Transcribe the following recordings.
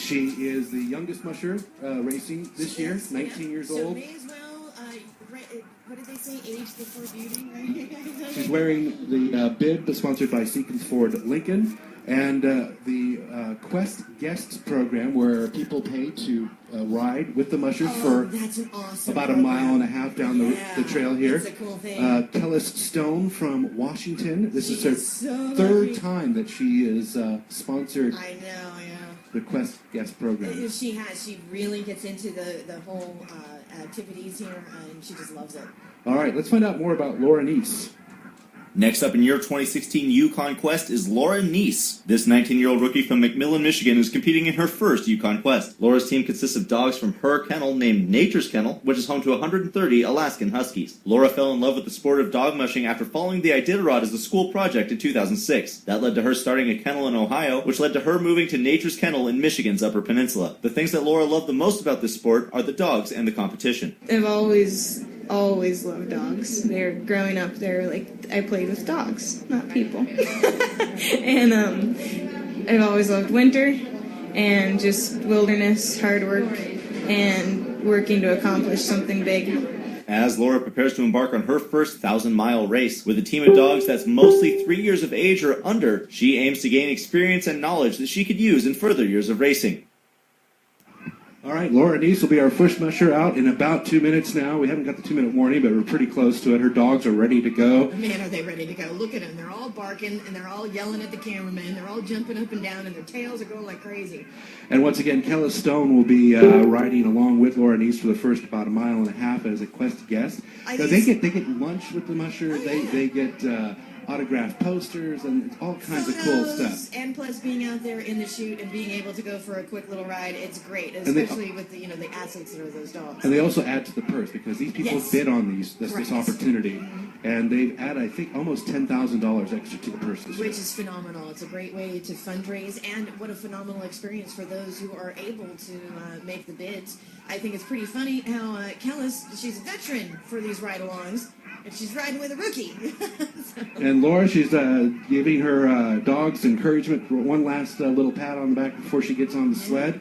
She is the youngest musher racing this year, 19 years old. So may as well, what did they say, age before beauty, right? She's wearing the bib sponsored by Seekins Ford Lincoln, and the Quest Guests program where people pay to ride with the mushers for that's an awesome about program. a mile and a half down the trail here. That's a cool thing. Ellis Stone from Washington. This is her so third lucky. time that she is sponsored I know, yeah. the Quest Guest program. She has. She really gets into the whole activities here, and she just loves it. All right, let's find out more about Laura Neese. Next up in year 2016 Yukon Quest is Laura Neese. This 19-year-old rookie from McMillan, Michigan is competing in her first Yukon Quest. Laura's team consists of dogs from her kennel named Nature's Kennel, which is home to 130 Alaskan Huskies. Laura fell in love with the sport of dog mushing after following the Iditarod as a school project in 2006. That led to her starting a kennel in Ohio, which led to her moving to Nature's Kennel in Michigan's Upper Peninsula. The things that Laura loved the most about this sport are the dogs and the competition. I've always loved dogs. Growing up, I played with dogs, not people. And I've always loved winter and just wilderness, hard work, and working to accomplish something big. As Laura prepares to embark on her first 1,000-mile race with a team of dogs that's mostly 3 years of age or under, she aims to gain experience and knowledge that she could use in further years of racing. All right, Laura Neese will be our first musher out in about 2 minutes now. We haven't got the 2-minute warning, but we're pretty close to it. Her dogs are ready to go. Man, are they ready to go. Look at them. They're all barking, and they're all yelling at the cameraman. They're all jumping up and down, and their tails are going like crazy. And once again, Ellis Stone will be riding along with Laura Neese for the first about a mile and a half as a Quest guest. They get lunch with the mushers. They get autographed posters and all kinds of cool stuff. And plus being out there in the chute and being able to go for a quick little ride, it's great, especially with the the athletes that are those dogs. And they also add to the purse because these people bid on this opportunity, and they've added, I think, almost $10,000 extra to the purse this year. Which is phenomenal. It's a great way to fundraise, and what a phenomenal experience for those who are able to make the bids. I think it's pretty funny how Ellis, she's a veteran for these ride-alongs, and she's riding with a rookie. And Laura, she's giving her dogs encouragement for one last little pat on the back before she gets on the sled.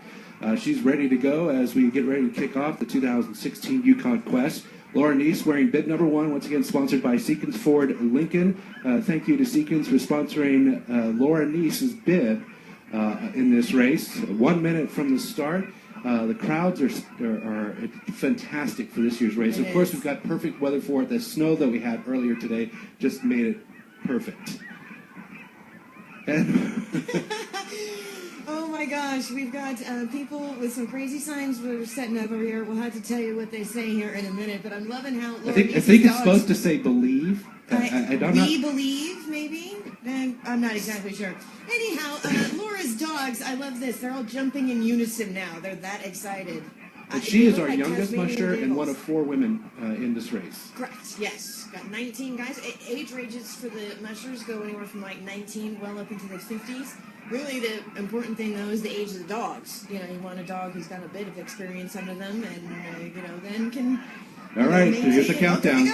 She's ready to go as we get ready to kick off the 2016 Yukon Quest. Laura Neese wearing bib number 1, once again sponsored by Seekins Ford Lincoln. Thank you to Seekins for sponsoring Laura Neese's bib in this race. 1 minute from the start. The crowds are fantastic for this year's race. Of course, we've got perfect weather for it. The snow that we had earlier today just made it perfect. And oh my gosh, we've got people with some crazy signs we're setting up over here. We'll have to tell you what they say here in a minute, but I'm loving how Laura I think it's supposed to say believe. We believe, maybe? I'm not exactly sure. Anyhow, Laura's dogs, I love this. They're all jumping in unison now. They're that excited. And she is our youngest musher and one of 4 women in this race. Correct, yes. Got 19 guys. Age ranges for the mushers go anywhere from like 19 well up into the 50s. Really, the important thing, though, is the age of the dogs. You want a dog who's got a bit of experience under them and, then can... All right, so here's the countdown.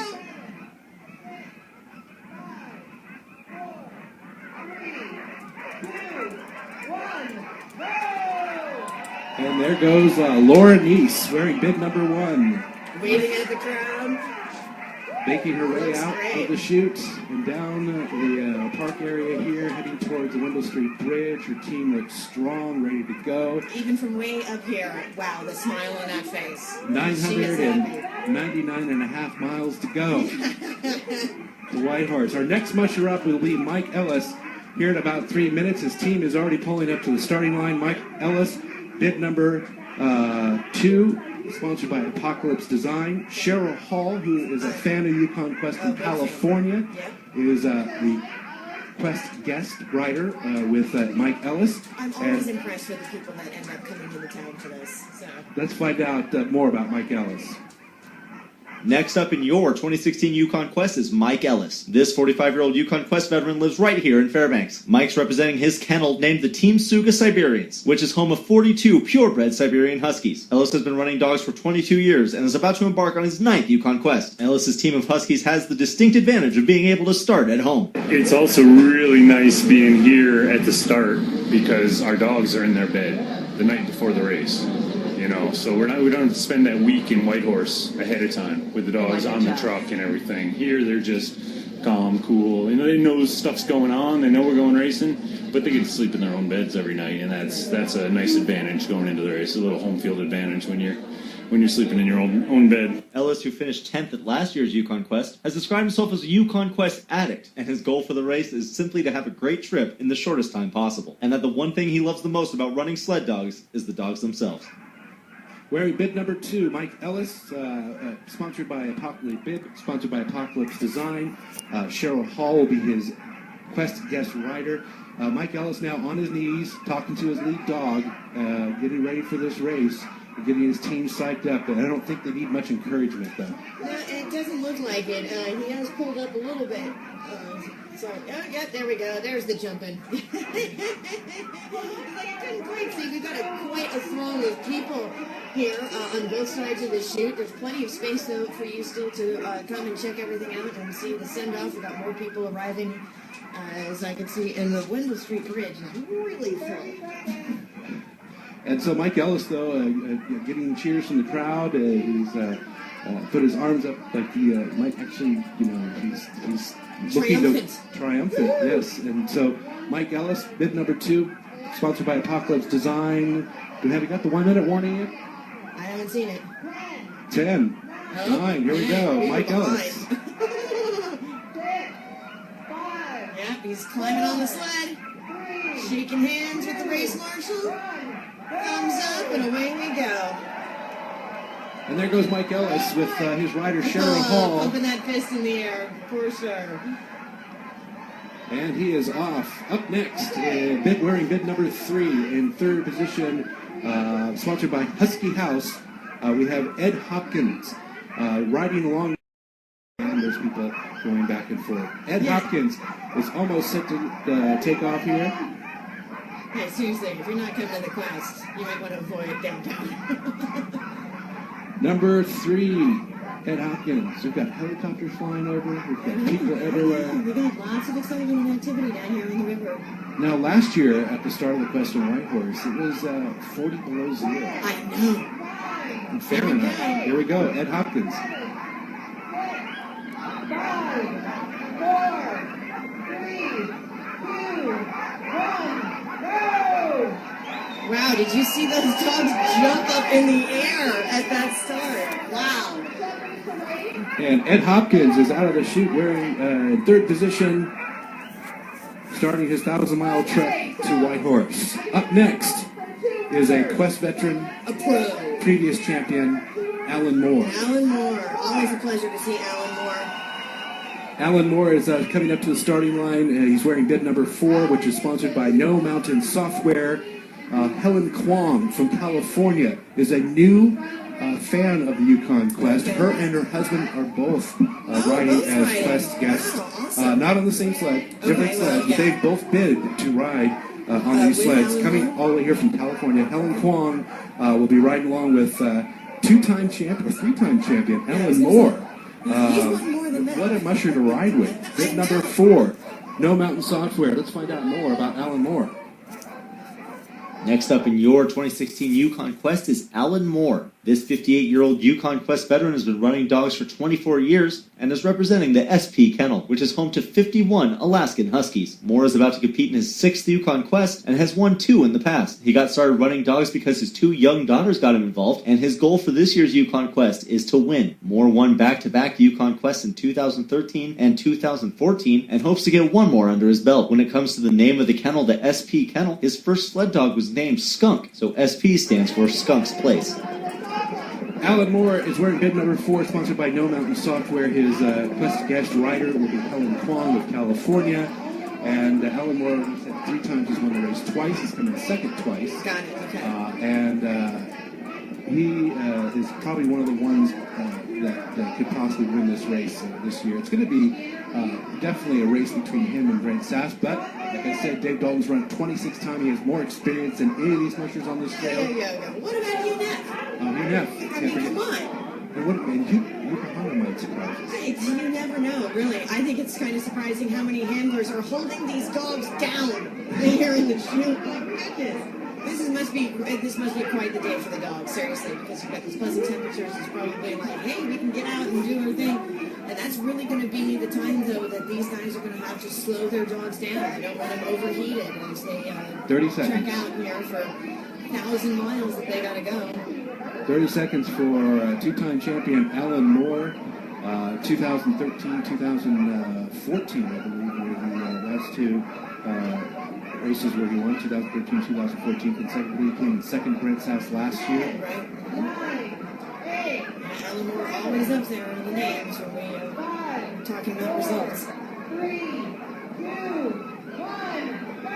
And there goes Laura Neese wearing bib number 1. Waving at the crowd. Making her way out of the chute and down the park area here, heading towards the Wendell Street Bridge. Her team looks strong, ready to go. Even from way up here, wow, the smile on that face. 999 and a half miles to go. The Whitehorse. Our next musher up will be Mike Ellis. Here in about 3 minutes, his team is already pulling up to the starting line. Mike Ellis, bib number 2. Sponsored by Apocalypse Design. Cheryl Hall, who is a fan of Yukon Quest in California, is the Quest guest rider with Mike Ellis. I'm always impressed with the people that end up coming into town for this. So. Let's find out more about Mike Ellis. Next up in your 2016 Yukon Quest is Mike Ellis. This 45-year-old Yukon Quest veteran lives right here in Fairbanks. Mike's representing his kennel named the Team Suga Siberians, which is home of 42 purebred Siberian Huskies. Ellis has been running dogs for 22 years and is about to embark on his 9th Yukon Quest. Ellis's team of Huskies has the distinct advantage of being able to start at home. It's also really nice being here at the start because our dogs are in their bed the night before the race. You know, so we don't have to spend that week in Whitehorse ahead of time with the dogs on the truck and everything. Here they're just calm, cool. You know, they know stuff's going on. They know we're going racing, but they get to sleep in their own beds every night, and that's a nice advantage going into the race. A little home field advantage when you're sleeping in your own bed. Ellis, who finished 10th at last year's Yukon Quest, has described himself as a Yukon Quest addict, and his goal for the race is simply to have a great trip in the shortest time possible, and that the one thing he loves the most about running sled dogs is the dogs themselves. Wearing bib number 2, Mike Ellis, sponsored by Apocalypse Design. Cheryl Hall will be his Quest guest rider. Mike Ellis now on his knees, talking to his lead dog, getting ready for this race, getting his team psyched up. And I don't think they need much encouragement, though. No, it doesn't look like it. He has pulled up a little bit. There we go. There's the jumping. I couldn't quite see. We've got quite a throng of people here on both sides of the chute. There's plenty of space, though, for you still to come and check everything out and see the send-off. We've got more people arriving, as I can see. And the Wendell Street Bridge is really full. And so Mike Ellis, though, getting cheers from the crowd. He's put his arms up like he might actually, he's looking triumphant, yes. And so Mike Ellis, bid number 2, sponsored by Apocalypse Design. Have you got the 1 minute warning yet? I haven't seen it. 10, 9, here we go. Mike Ellis. Yep, he's climbing on the sled, shaking hands with the race marshal. Thumbs up, and away we go. And there goes Mike Ellis with his rider Cheryl Hall. Pumping that fist in the air, for sure. And he is off. Up next, wearing bib number 3 in 3rd position, sponsored by Husky House. We have Ed Hopkins riding along. And there's people going back and forth. Ed Hopkins is almost set to take off here. Hey, seriously, if you're not coming to the Quest, you might want to avoid downtown. Number 3, Ed Hopkins. We've got helicopters flying over. We've got people everywhere. We got lots of excitement and activity down here on the river. Now, last year, at the start of the Quest in Whitehorse, it was 40 below zero. I know. In Fahrenheit. Here we go. Ed Hopkins. 5, 4, 3, 2, 1, go! Wow, did you see those dogs jump up in the air at that start? Wow. And Ed Hopkins is out of the chute wearing 3rd position, starting his 1,000-mile trek to Whitehorse. Up next is a Quest veteran, a pro, previous champion, Alan Moore. Alan Moore. Always a pleasure to see Alan Moore. Alan Moore is coming up to the starting line. He's wearing bib number 4, which is sponsored by No Mountain Software. Helen Kwong from California is a new fan of the Yukon Quest. Her and her husband are both riding as Quest guests. Awesome. Not on the same sled, different sleds, but they've both bid to ride on these sleds. Coming all the way here from California, Helen Kwong will be riding along with 2-time champion, or 3-time champion, Alan Moore. What a musher to ride with. Bid number 4, No Mountain Software. Let's find out more about Alan Moore. Next up in your 2016 Yukon Quest is Alan Moore. This 58-year-old Yukon Quest veteran has been running dogs for 24 years and is representing the SP Kennel, which is home to 51 Alaskan Huskies. Moore is about to compete in his 6th Yukon Quest and has won 2 in the past. He got started running dogs because his 2 young daughters got him involved, and his goal for this year's Yukon Quest is to win. Moore won back-to-back Yukon Quests in 2013 and 2014 and hopes to get one more under his belt. When it comes to the name of the kennel, the SP Kennel, his first sled dog was named Skunk, so SP stands for Skunk's Place. Alan Moore is wearing bib number 4, sponsored by No Mountain Software. His Quest guest rider will be Helen Kwong of California. And Alan Moore, he said 3 times he's won the race twice. He's come in second twice. Got it, okay. he is probably one of the ones that could possibly win this race this year. It's going to be definitely a race between him and Brent Sass, but like I said, Dave Dalton's run 26 times. He has more experience than any of these mushers on this trail. What about UNF? Come on. And Yokohama might surprise us. You never know, really. I think it's kind of surprising how many handlers are holding these dogs down here in the chute. My goodness. This must be quite the day for the dogs, seriously, because you've got these pleasant temperatures. It's probably like, hey, we can get out and do our thing. And that's really going to be the time, though, that these guys are going to have to slow their dogs down. They don't want them overheated as they 30 seconds. check out here for 1,000 miles that they got to go. 30 seconds for two-time champion Alan Moore, 2013, 2014, I believe, were the last two races where he won, 2013, 2014 consecutively. He came in second Brent Sass last year. Right. Alan Moore always up there in the names when we are talking about results. 3, 2, 1, go!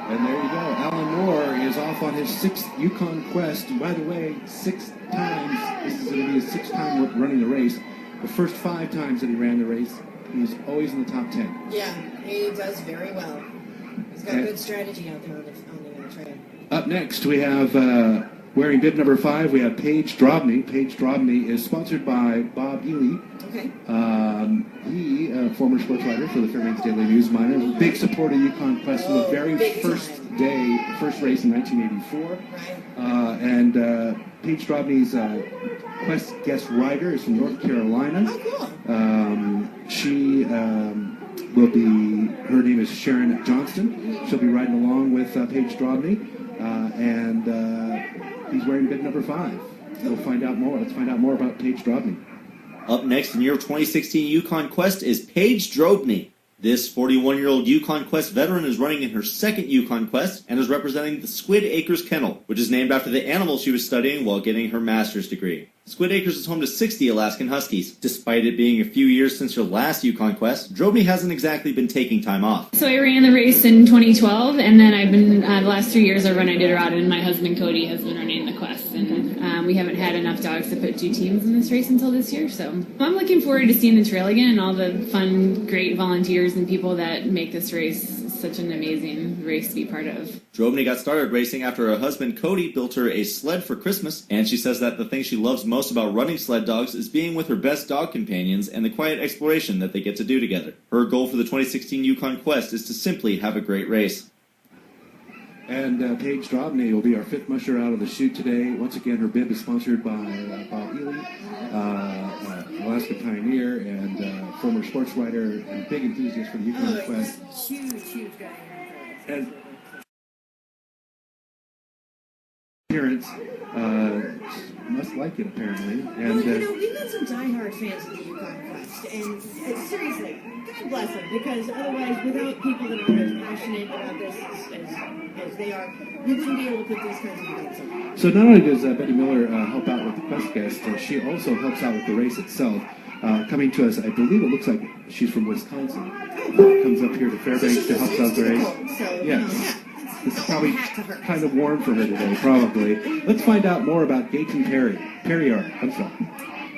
And there you go. Alan Moore is off on his 6th Yukon Quest. And by the way, 6 times. This is going to be his 6th time running the race. The first 5 times that he ran the race, he was always in the top 10. Yeah, he does very well. He's got good strategy out there on the trail. Up next, we have, wearing bib number 5, we have Paige Drobny. Paige Drobny is sponsored by Bob Ely. Okay. He, former sports writer for the Fairbanks Daily News Miner, big supporter of Yukon Quest from the very first race in 1984. Right. And Paige Drobny's Quest guest rider is from North Carolina. Oh, cool. She will be, her name is Sharon Johnston. She'll be riding along with Paige Drobny. And he's wearing bib number 5. We'll find out more. Let's find out more about Paige Drobny. Up next in your 2016 Yukon Quest is Paige Drobny. This 41-year-old Yukon Quest veteran is running in her 2nd Yukon Quest and is representing the Squid Acres Kennel, which is named after the animal she was studying while getting her master's degree. Squid Acres is home to 60 Alaskan Huskies. Despite it being a few years since her last Yukon Quest, Drobny hasn't exactly been taking time off. So I ran the race in 2012, and then I've been, the last 3 years I run Iditarod, and my husband Cody has been running the Quest. And we haven't had enough dogs to put 2 teams in this race until this year, so I'm looking forward to seeing the trail again and all the fun, great volunteers and people that make this race such an amazing race to be part of. Drobny got started racing after her husband Cody built her a sled for Christmas, and she says that the thing she loves most about running sled dogs is being with her best dog companions and the quiet exploration that they get to do together. Her goal for the 2016 Yukon Quest is to simply have a great race. And Paige Drobny will be our 5th musher out of the chute today. Once again, her bib is sponsored by Bob Ely, Alaska pioneer and former sports writer and big enthusiast for the Yukon Quest. Huge guy. And appearance, must like it apparently. And we've got some diehard fans of the Yukon Quest, and seriously, God bless them, because otherwise, without people that are as passionate about this as they are, we wouldn't be able to put these kinds of events on. So not only does Betty Miller help out with the Quest guest, she also helps out with the race itself. Coming to us, I believe it looks like she's from Wisconsin. Comes up here to Fairbanks to help out the race. So, yes. It's probably kind of warm for her today, probably. Let's find out more about Gaten Perriard. I'm sorry.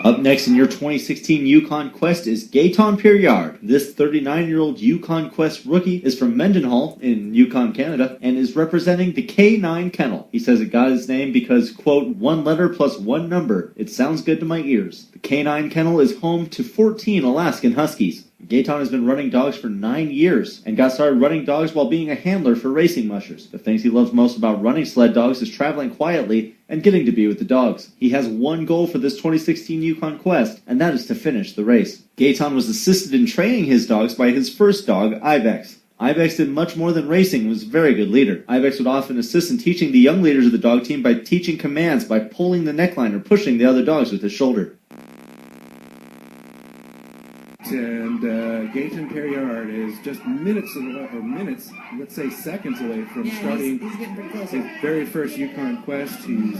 Up next in your 2016 Yukon Quest is Gaetan Perriard. This 39-year-old Yukon Quest rookie is from Mendenhall in Yukon, Canada, and is representing the K9 Kennel. He says it got his name because, quote, 1 letter plus 1 number. It sounds good to my ears. The K9 Kennel is home to 14 Alaskan Huskies. Gaetan has been running dogs for 9 years and got started running dogs while being a handler for racing mushers. The things he loves most about running sled dogs is traveling quietly and getting to be with the dogs. He has one goal for this 2016 Yukon Quest, and that is to finish the race. Gaetan was assisted in training his dogs by his first dog, Ibex. Ibex did much more than racing and was a very good leader. Ibex would often assist in teaching the young leaders of the dog team by teaching commands by pulling the neckline or pushing the other dogs with his shoulder. And Gaetan Perriard is just minutes, let's say seconds away from starting he's getting pretty close. his very first Yukon Quest. He's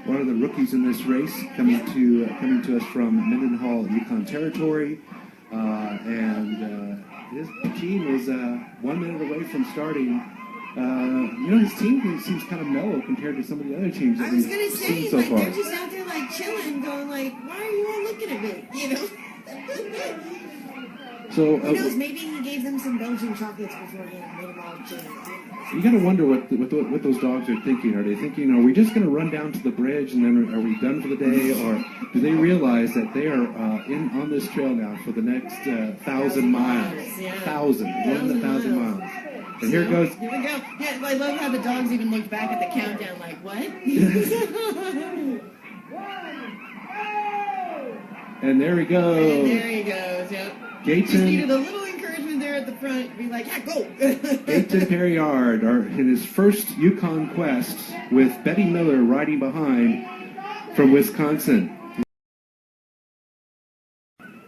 one of the rookies in this race, coming to us from Mendenhall, Yukon Territory, and his team is 1 minute away from starting His team seems kind of mellow compared to some of the other teams that I was we've gonna say, seen so like, far. they're just out there, like, chilling, going, like, why are you all looking at me? You know? So Who knows? Maybe he gave them some Belgian chocolates beforehand and made them all chilling. you got to wonder what those dogs are thinking. Are they thinking, are we just going to run down to the bridge and then are we done for the day? Or do they realize that they are on this trail now for the next 1,000 miles? Yeah. 1,000 miles. And here it goes. Here we go. Yeah, I love how the dogs even looked back at the countdown like, what? And there we go. And there he goes, yep. Just needed a little encouragement there at the front. Be like, yeah, go. Gates and Perriard are in his first Yukon Quest with Betty Miller riding behind from Wisconsin.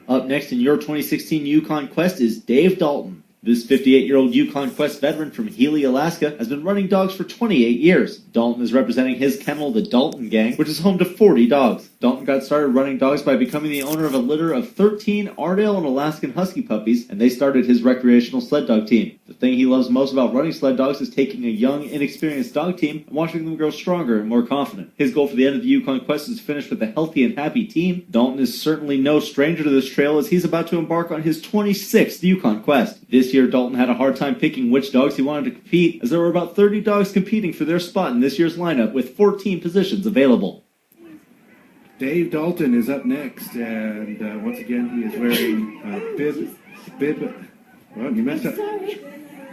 Up next in your 2016 Yukon Quest is Dave Dalton. This 58-year-old Yukon Quest veteran from Healy, Alaska, has been running dogs for 28 years. Dalton is representing his kennel, the Dalton Gang, which is home to 40 dogs. Dalton got started running dogs by becoming the owner of a litter of 13 Ardale and Alaskan Husky puppies, and they started his recreational sled dog team. The thing he loves most about running sled dogs is taking a young, inexperienced dog team and watching them grow stronger and more confident. His goal for the end of the Yukon Quest is to finish with a healthy and happy team. Dalton is certainly no stranger to this trail as he's about to embark on his 26th Yukon Quest. This year, Dalton had a hard time picking which dogs he wanted to compete, as there were about 30 dogs competing for their spot in this year's lineup with 14 positions available. Dave Dalton is up next, and once again, he is wearing bib. Well, you messed up. Sorry.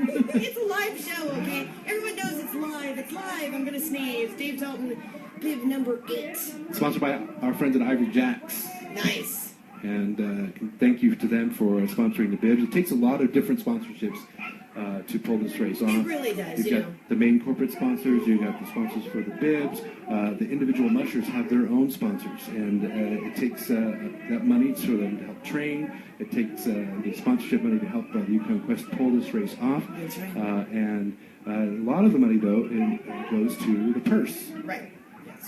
It's a live show, okay? Everyone knows it's live. It's live. I'm going to sneeze. Dave Dalton, bib number 8. Sponsored by our friends at Ivory Jacks. Nice. And thank you to them for sponsoring the bibs. It takes a lot of different sponsorships to pull this race off. It really does, You've got the main corporate sponsors, you've got the sponsors for the bibs, the individual mushers have their own sponsors, and it takes that money for them to help train, it takes the sponsorship money to help the Yukon Quest pull this race off. That's right. And a lot of the money, though, goes to the purse. Right.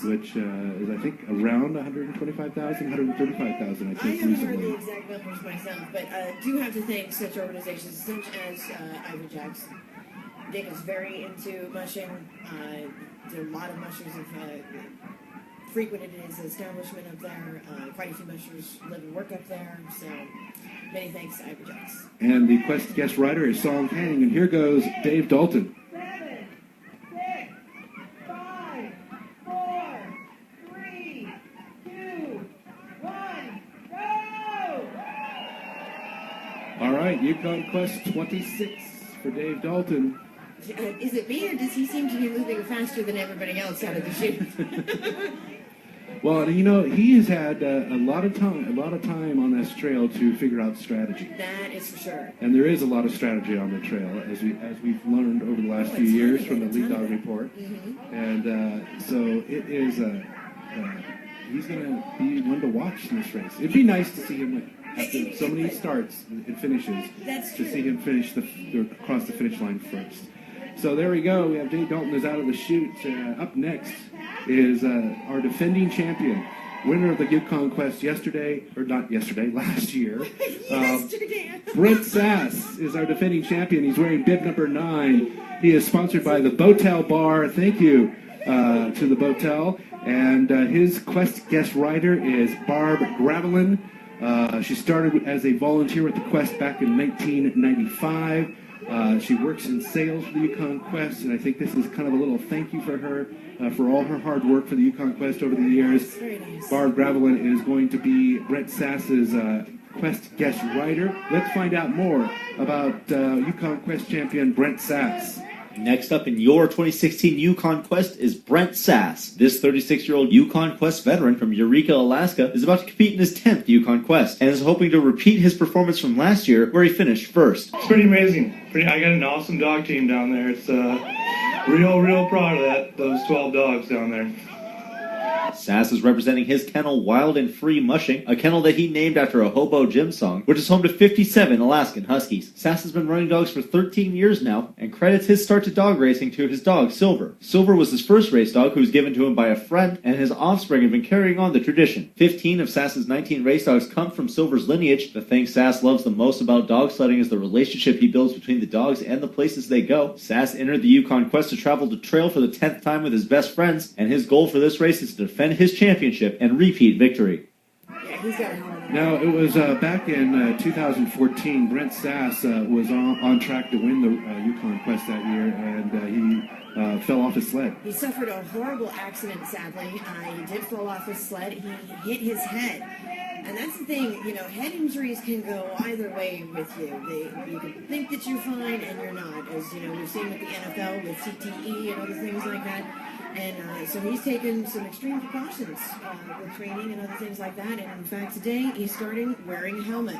Which is, I think, around 125,000, 135,000, I think, I haven't heard recently. the exact numbers myself, but do have to thank such organizations such as Ivory Jacks. Dick is very into mushing. There are a lot of mushers have frequented his establishment up there. Quite a few mushers live and work up there, so many thanks to Ivory Jacks. And the Quest guest rider is Song Kang, and here goes Dave Dalton. 7, 6, 5, 4, 3, 2, 1, go! All right, Yukon Quest 26 for Dave Dalton. Is it me, or does he seem to be moving faster than everybody else out of the chute? Well, he has had a lot of time on this trail to figure out strategy. That is for sure. And there is a lot of strategy on the trail, as we've learned over the last few years from the Lead Dog Report. Mm-hmm. And so it is. He's going to be one to watch in this race. It'd be nice to see him win. After so many starts and finishes, That's to true. see him cross the finish line first. So there we go. We have Dave Dalton is out of the chute. Up next is our defending champion, winner of the Yukon Quest last year. Yesterday. Brent Sass is our defending champion. He's wearing bib number 9. He is sponsored by the Botel Bar. Thank you to the Botel. And his Quest guest rider is Barb Gravelin. She started as a volunteer with the Quest back in 1995. She works in sales for the Yukon Quest, and I think this is kind of a little thank you for her for all her hard work for the Yukon Quest over the years. Very nice. Barb Gravelin is going to be Brent Sass's Quest guest rider. Let's find out more about Yukon Quest champion Brent Sass. Next up in your 2016 Yukon Quest is Brent Sass. This 36-year-old Yukon Quest veteran from Eureka, Alaska, is about to compete in his 10th Yukon Quest and is hoping to repeat his performance from last year where he finished first. It's pretty amazing. I got an awesome dog team down there. It's real proud of those 12 dogs down there. Sass is representing his kennel Wild and Free Mushing, a kennel that he named after a hobo gym song, which is home to 57 Alaskan Huskies. Sass has been running dogs for 13 years now, and credits his start to dog racing to his dog, Silver. Silver was his first race dog, who was given to him by a friend, and his offspring have been carrying on the tradition. 15 of Sass's 19 race dogs come from Silver's lineage. The thing Sass loves the most about dog sledding is the relationship he builds between the dogs and the places they go. Sass entered the Yukon Quest to travel the trail for the 10th time with his best friends, and his goal for this race is to defend his championship and repeat victory. Yeah, he's got a helmet. Now, it was back in 2014, Brent Sass was on track to win the Yukon Quest that year, and he fell off his sled. He suffered a horrible accident, sadly. He did fall off his sled. He hit his head. And that's the thing, head injuries can go either way with you. You can think that you're fine and you're not, as we've seen with the NFL with CTE and other things like that. And so he's taken some extreme precautions with training and other things like that. And in fact, today he's starting wearing a helmet.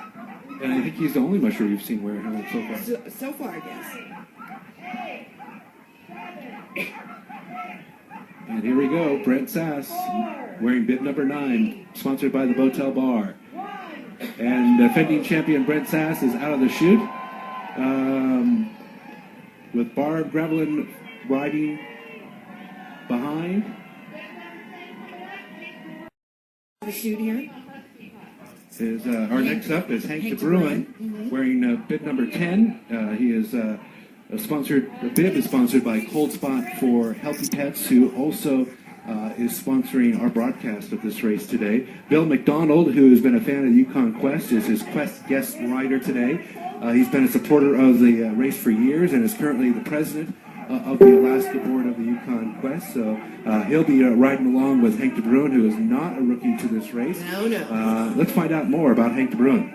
And I think he's the only musher you've seen wear a helmet so far. So far, yes. And here we go, Brent Sass wearing bib number 9, sponsored by the Botel Bar. And defending champion Brent Sass is out of the chute with Barb Gravelin riding behind. The chute here. Next up is Hank DeBruyn, wearing bib number 10. He is the bib is sponsored by Cold Spot for Healthy Pets, who also is sponsoring our broadcast of this race today. Bill McDonald, who has been a fan of Yukon Quest, is his Quest guest rider today. He's been a supporter of the race for years and is currently the president of the Alaska board of the Yukon Quest. So he'll be riding along with Hank DeBruyn, who is not a rookie to this race. No. Let's find out more about Hank DeBruyn.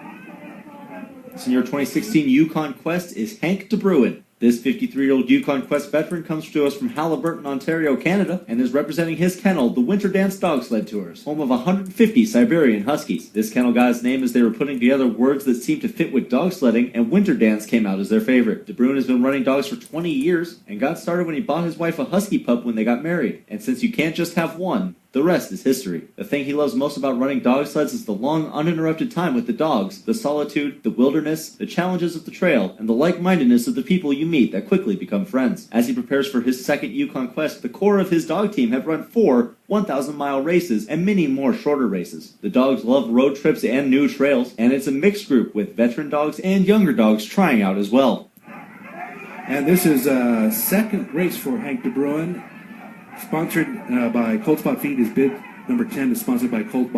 Senior 2016 Yukon Quest is Hank DeBruyn. This 53-year-old Yukon Quest veteran comes to us from Albertson, Ontario, Canada, and is representing his kennel, the Winter Dance Dog Sled Tours, home of 150 Siberian Huskies. This kennel got its name as they were putting together words that seemed to fit with dog sledding, and Winter Dance came out as their favorite. DeBruyn has been running dogs for 20 years, and got started when he bought his wife a husky pup when they got married. And since you can't just have one, the rest is history. The thing he loves most about running dog sleds is the long, uninterrupted time with the dogs, the solitude, the wilderness, the challenges of the trail, and the like-mindedness of the people you meet that quickly become friends. As he prepares for his second Yukon Quest, the core of his dog team have run 4 1,000-mile races and many more shorter races. The dogs love road trips and new trails, and it's a mixed group with veteran dogs and younger dogs trying out as well. And this is a second race for Hank DeBruyn. Sponsored by Cold Spot Feed. His bib number 10 is sponsored by Cold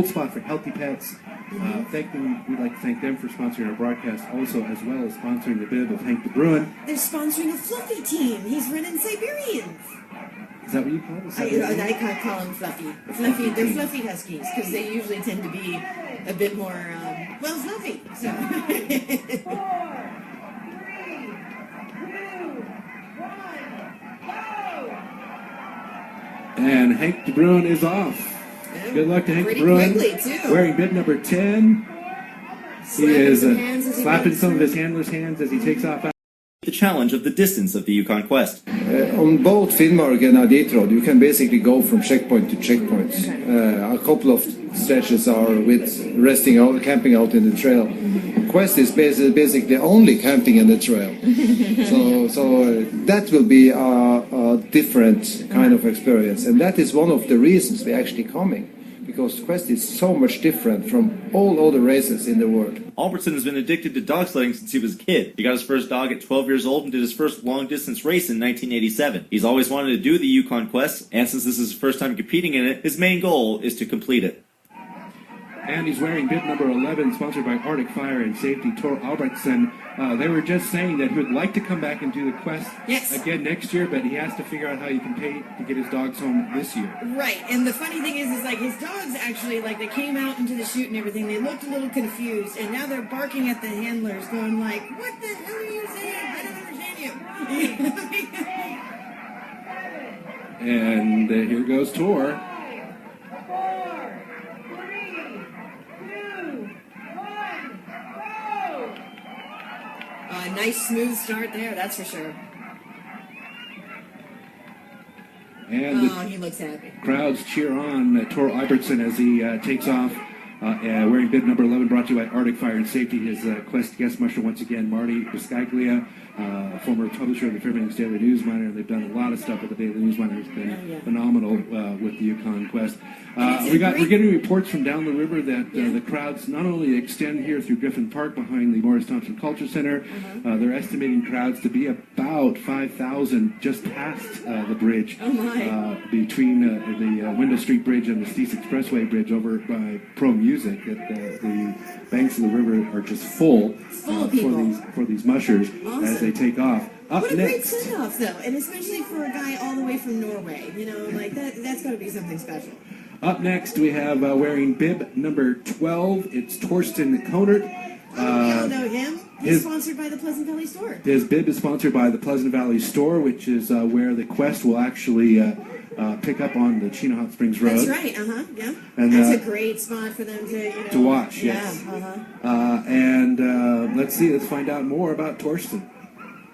Spot for Healthy Pets. We'd like to thank them for sponsoring our broadcast, also as well as sponsoring the bib of Hank DeBruyn. They're sponsoring a fluffy team. He's running Siberians. Is that what you call it? I can't call them fluffy. They're fluffy huskies because they usually tend to be a bit more, fluffy. So. 4, 3, 2, 1, go! And Hank DeBruyn is off. Good luck to Hank DeBruyn. Quickly, too. Wearing bib number 10. He is slapping some of his handlers' hands as he takes off. The challenge of the distance of the Yukon Quest. On both Finnmark and Aditrod, you can basically go from checkpoint to checkpoint. A couple of stretches are with camping out in the trail. Quest is basically only camping in the trail. So that will be a different kind of experience. And that is one of the reasons we're actually coming. Because Quest is so much different from all other races in the world. Albertson has been addicted to dog sledding since he was a kid. He got his first dog at 12 years old and did his first long-distance race in 1987. He's always wanted to do the Yukon Quest, and since this is his first time competing in it, his main goal is to complete it. And he's wearing bib number 11, sponsored by Arctic Fire and Safety, Tor Albertson. They were just saying that he would like to come back and do the Quest again next year, but he has to figure out how he can pay to get his dogs home this year. Right, and the funny thing is like his dogs actually, like they came out into the chute and everything, they looked a little confused, and now they're barking at the handlers, going like, "What the hell are you saying? I don't understand you." And here goes Tor. 4, 3, 2, 1, go! Nice smooth start there, that's for sure. And he looks happy. crowds cheer on Tor Albertson as he takes off, wearing bib number 11, brought to you by Arctic Fire and Safety. His Quest guest musher once again, Marty Biscaglia, former publisher of the Fairbanks Daily News Miner. They've done a lot of stuff with the Daily News Miner. It's been phenomenal with the Yukon Quest. We're getting reports from down the river that the crowds not only extend here through Griffin Park behind the Morris Thompson Culture Center, they're estimating crowds to be about 5,000 just past the bridge, between the Window Street Bridge and the Steese Expressway Bridge over by Pro Music. The banks of the river are just full for these mushers as they take off. What a great send-off, though, and especially for a guy all the way from Norway. You know, like that's got to be something special. Up next, we have wearing bib number 12. It's Torsten Konart. We all know him. He's sponsored by the Pleasant Valley Store. His bib is sponsored by the Pleasant Valley Store, which is where the Quest will actually pick up on the Chino Hot Springs Road. That's right. Yeah. And that's a great spot for them to watch. Yes. And let's find out more about Torsten.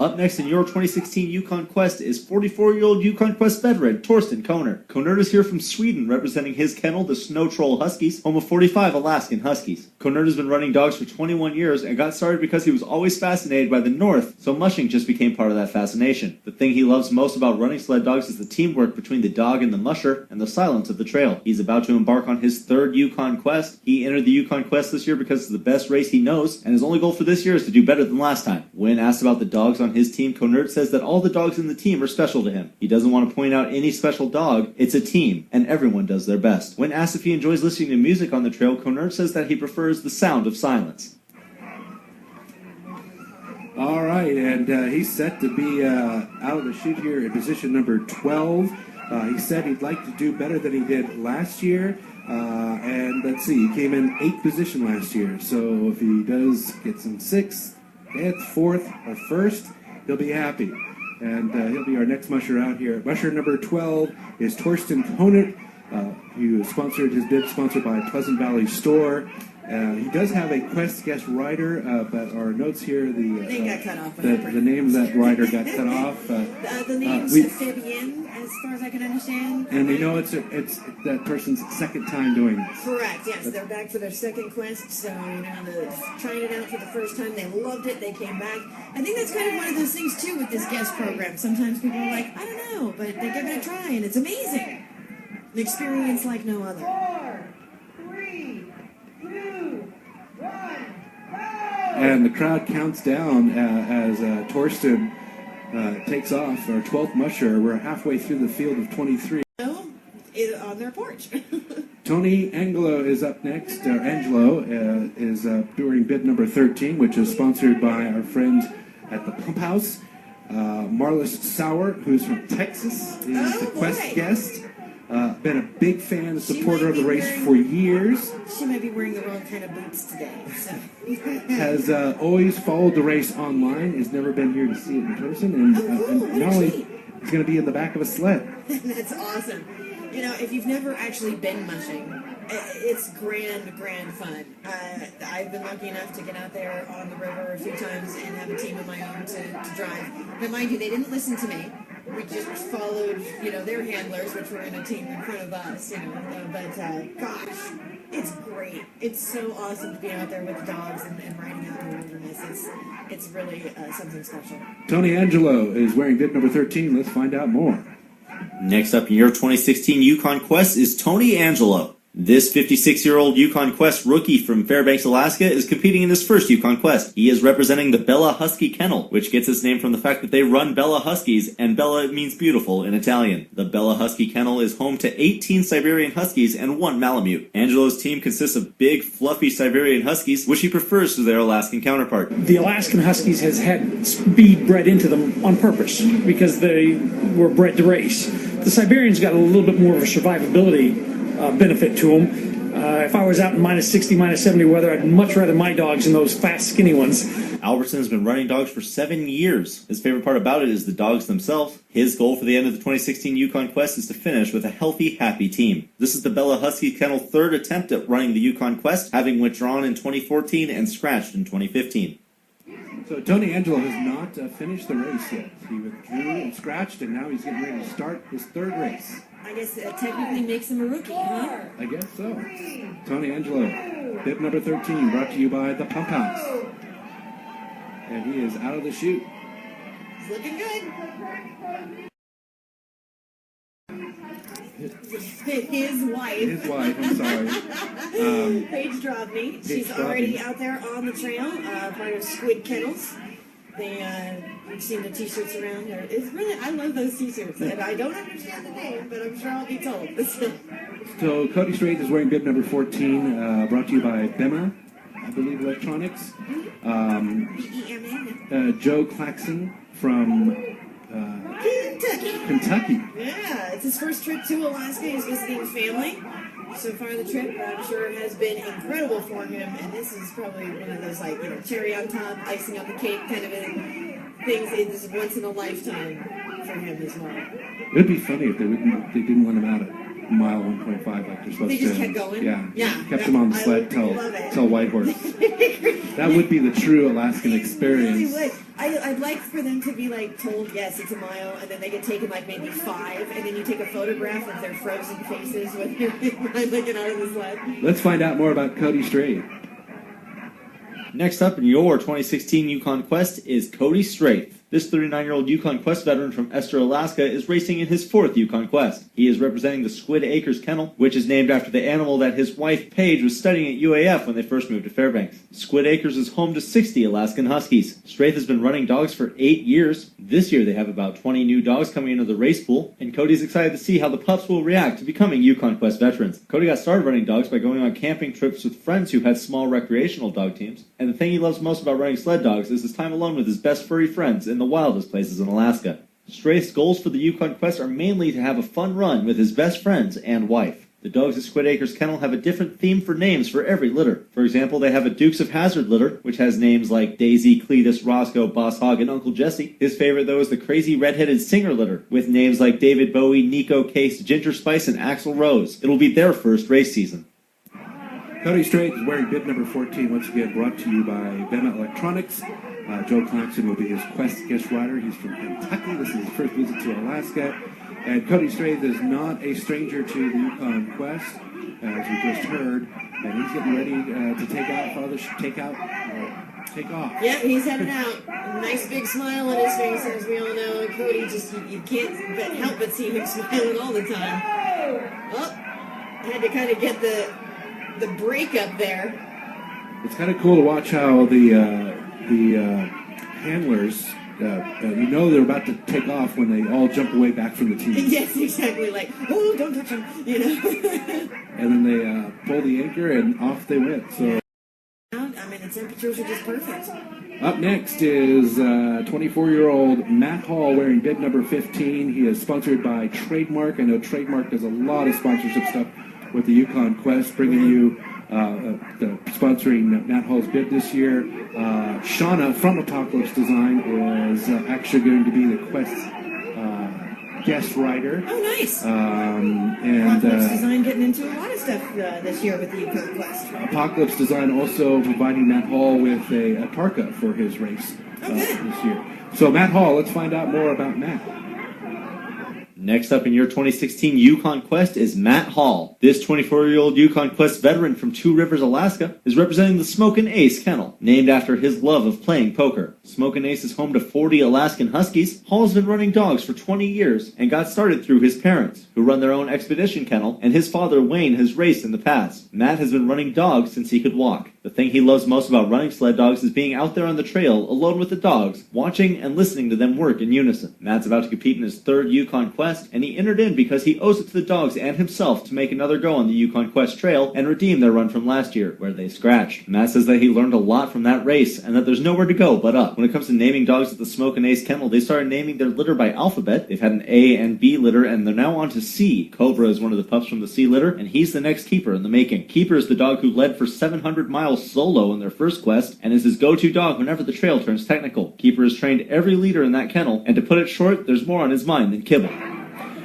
Up next in your 2016 Yukon Quest is 44-year-old Yukon Quest veteran Torsten Konart. Konart is here from Sweden, representing his kennel, the Snow Troll Huskies, home of 45 Alaskan Huskies. Konart has been running dogs for 21 years and got started because he was always fascinated by the North, so mushing just became part of that fascination. The thing he loves most about running sled dogs is the teamwork between the dog and the musher, and the silence of the trail. He's about to embark on his third Yukon Quest. He entered the Yukon Quest this year because it's the best race he knows, and his only goal for this year is to do better than last time. When asked about the dogs on his team, Konart says that all the dogs in the team are special to him. He doesn't want to point out any special dog. It's a team, and everyone does their best. When asked if he enjoys listening to music on the trail, Konart says that he prefers the sound of silence. All right, and he's set to be out of the chute here in position number 12. He said he'd like to do better than he did last year. And let's see, he came in 8th position last year. So if he does get some 6th, 5th, 4th, or 1st, he'll be happy. And he'll be our next musher out here. Musher number 12 is Torsten Konart. He was his bib sponsored by Pleasant Valley Store. He does have a Quest guest rider, but our notes here, they got cut off. The name of that rider got cut off. The name's Fabienne, as far as I can understand. And we know it's that person's second time doing this. Correct, yes. They're back for their second Quest, so, they're trying it out for the first time. They loved it. They came back. I think that's kind of one of those things, too, with this guest program. Sometimes people are like, I don't know, but they give it a try, and it's amazing. An experience like no other. 4, 3, 2, 1, go! And the crowd counts down as Torsten takes off, our 12th musher. We're halfway through the field of 23. On their porch. Tony Angelo is up next. Angelo is doing bib number 13, which is sponsored by our friends at the Pump House. Marlis Sauer, who's from Texas, is the Quest guest. Been a big fan and supporter of the race for years. She might be wearing the wrong kind of boots today. So. Has always followed the race online. Has never been here to see it in person. And not only is going to be in the back of a sled. That's awesome. If you've never actually been mushing, it's grand fun. I've been lucky enough to get out there on the river a few times and have a team of my own to drive. But mind you, they didn't listen to me. We just followed, their handlers, which were in a team in front of us, But gosh, it's great. It's so awesome to be out there with the dogs and riding out in the wilderness. It's really something special. Tony Angelo is wearing bib number 13. Let's find out more. Next up in your 2016 Yukon Quest is Tony Angelo. This 56-year-old Yukon Quest rookie from Fairbanks, Alaska is competing in his first Yukon Quest. He is representing the Bella Husky Kennel, which gets its name from the fact that they run Bella Huskies, and Bella means beautiful in Italian. The Bella Husky Kennel is home to 18 Siberian Huskies and 1 Malamute. Angelo's team consists of big, fluffy Siberian Huskies, which he prefers to their Alaskan counterpart. The Alaskan Huskies has had speed bred into them on purpose because they were bred to race. The Siberians got a little bit more of a survivability benefit to them. If I was out in minus 60, minus 70 weather, I'd much rather my dogs than those fast, skinny ones. Albertson has been running dogs for 7 years. His favorite part about it is the dogs themselves. His goal for the end of the 2016 Yukon Quest is to finish with a healthy, happy team. This is the Bella Husky Kennel's 3rd attempt at running the Yukon Quest, having withdrawn in 2014 and scratched in 2015. So Tony Angelo has not finished the race yet. He withdrew and scratched, and now he's getting ready to start his third race. I guess it technically makes him a rookie, huh? I guess so. Tony Angelo, bib number 13, brought to you by the Pump House. And he is out of the chute. He's looking good. His wife, I'm sorry. Paige Drobny. She's Drobny. already out there on the trail, part of Squid Kennels. You've seen the t-shirts around there. It's really, I love those t-shirts, and I don't understand the name, but I'm sure I'll be told. So Cody Strength is wearing bib number 14, brought to you by Bema, I believe, Electronics. BEMA. Joe Claxon from Kentucky. Yeah, it's his first trip to Alaska. He's visiting family. So far, the trip, I'm sure, has been incredible for him. And this is probably one of those, like, cherry on top, icing on the cake kind of things. This is once in a lifetime for him as well. It would be funny if they didn't let him out at mile 1.5 like they're supposed to. They just kept going? Yeah. Kept him on the sled till Whitehorse. That would be the true Alaskan experience. It really would. I'd like for them to be told, yes, it's a mile, and then they get taken maybe 5, and then you take a photograph of their frozen faces when they're looking out of the sled. Let's find out more about Cody Strength. Next up in your 2016 Yukon Quest is Cody Strength. This 39-year-old Yukon Quest veteran from Esther, Alaska is racing in his 4th Yukon Quest. He is representing the Squid Acres Kennel, which is named after the animal that his wife Paige was studying at UAF when they first moved to Fairbanks. Squid Acres is home to 60 Alaskan Huskies. Strength has been running dogs for 8 years. This year they have about 20 new dogs coming into the race pool, and Cody's excited to see how the pups will react to becoming Yukon Quest veterans. Cody got started running dogs by going on camping trips with friends who had small recreational dog teams, and the thing he loves most about running sled dogs is his time alone with his best furry friends in the wildest places in Alaska. Strength's goals for the Yukon Quest are mainly to have a fun run with his best friends and wife. The dogs at Squid Acres Kennel have a different theme for names for every litter. For example, they have a Dukes of Hazzard litter, which has names like Daisy, Cletus, Roscoe, Boss Hog, and Uncle Jesse. His favorite, though, is the Crazy Redheaded Singer litter, with names like David Bowie, Nico Case, Ginger Spice, and Axl Rose. It'll be their first race season. Cody Strength is wearing bib number 14, once again brought to you by Bema Electronics. Joe Claxon will be his Quest guest rider. He's from Kentucky. This is his first visit to Alaska. And Cody Strength is not a stranger to the Yukon Quest, as we just heard. And he's getting ready to take off. Yeah, he's headed out. A nice big smile on his face, as we all know. Cody, you can't help but see him smiling all the time. Well, I had to kind of get the break up there. It's kind of cool to watch how the handlers, they're about to take off when they all jump away back from the team. Yes, exactly. Oh, don't touch him, And then they pull the anchor and off they went. So, the temperatures are just perfect. Up next is 24-year-old Matt Hall wearing bib number 15. He is sponsored by Trademark. I know Trademark does a lot of sponsorship stuff with the Yukon Quest, bringing you sponsoring Matt Hall's bib this year. Shauna from Apocalypse Design is actually going to be the Quest guest rider. Oh, nice. Apocalypse Design getting into a lot of stuff this year with the Yukon Quest. Apocalypse Design also providing Matt Hall with a parka for his race this year. So Matt Hall, let's find out more about Matt. Next up in your 2016 Yukon Quest is Matt Hall. This 24-year-old Yukon Quest veteran from Two Rivers, Alaska, is representing the Smokin' Ace Kennel, named after his love of playing poker. Smokin' Ace is home to 40 Alaskan Huskies. Hall's been running dogs for 20 years and got started through his parents, who run their own expedition kennel, and his father, Wayne, has raced in the past. Matt has been running dogs since he could walk. The thing he loves most about running sled dogs is being out there on the trail, alone with the dogs, watching and listening to them work in unison. Matt's about to compete in his 3rd Yukon Quest, and he entered in because he owes it to the dogs and himself to make another go on the Yukon Quest trail and redeem their run from last year, where they scratched. Matt says that he learned a lot from that race, and that there's nowhere to go but up. When it comes to naming dogs at the Smokin' Ace Kennel, they started naming their litter by alphabet. They've had an A and B litter, and they're now on to C. Cobra is one of the pups from the C litter, and he's the next keeper in the making. Keeper is the dog who led for 700 miles solo in their first quest, and is his go-to dog whenever the trail turns technical. Keeper has trained every leader in that kennel, and to put it short, there's more on his mind than kibble.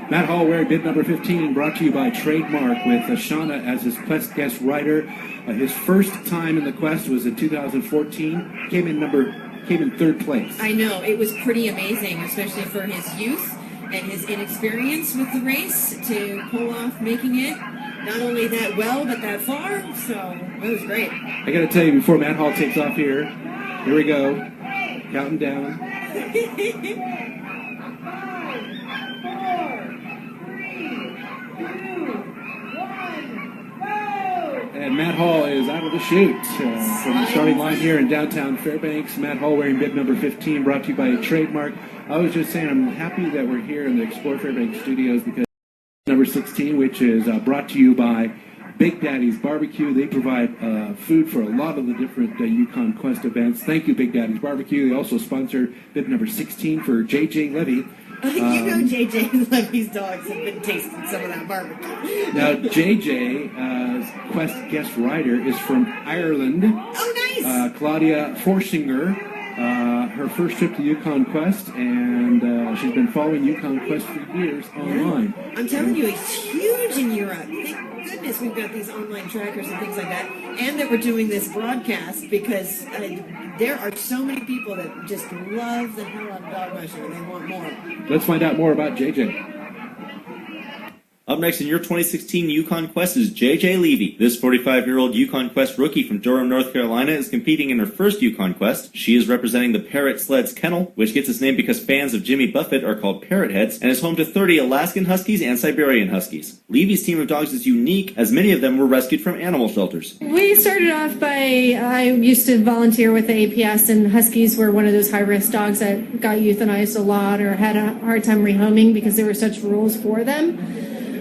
Matt Hall wearing bib number 15, brought to you by Trademark, with Shauna as his Quest guest rider. His first time in the Quest was in 2014. Came in number came in third place. I know, it was pretty amazing, especially for his youth and his inexperience with the race to pull off making it not only that well, but that far. So it was great. I got to tell you, before Matt Hall takes off here we go, counting down. 5, 4, 3, 2, 1, go! And Matt Hall is out of the chute from the starting line here in downtown Fairbanks. Matt Hall wearing bib number 15, brought to you by Trademark. I was just saying I'm happy that we're here in the Explore Fairbanks studios because number 16, which is brought to you by Big Daddy's Barbecue. They provide food for a lot of the different Yukon Quest events. Thank you, Big Daddy's Barbecue. They also sponsor bib number 16 for JJ Levy. You know JJ Levy's dogs have been tasting some of that barbecue. Now, JJ, Quest guest rider, is from Ireland. Oh, nice! Claudia Forsinger. Her first trip to Yukon Quest, and she's been following Yukon Quest for years online. I'm telling you, it's huge in Europe. Thank goodness we've got these online trackers and things like that, and that we're doing this broadcast because there are so many people that just love the hell out of dog mushing and they want more. Let's find out more about JJ. Up next in your 2016 Yukon Quest is J.J. Levy. This 45-year-old Yukon Quest rookie from Durham, North Carolina is competing in her first Yukon Quest. She is representing the Parrot Sleds Kennel, which gets its name because fans of Jimmy Buffett are called parrot heads, and is home to 30 Alaskan Huskies and Siberian Huskies. Levy's team of dogs is unique, as many of them were rescued from animal shelters. We started off I used to volunteer with the APS, and Huskies were one of those high-risk dogs that got euthanized a lot or had a hard time rehoming because there were such rules for them.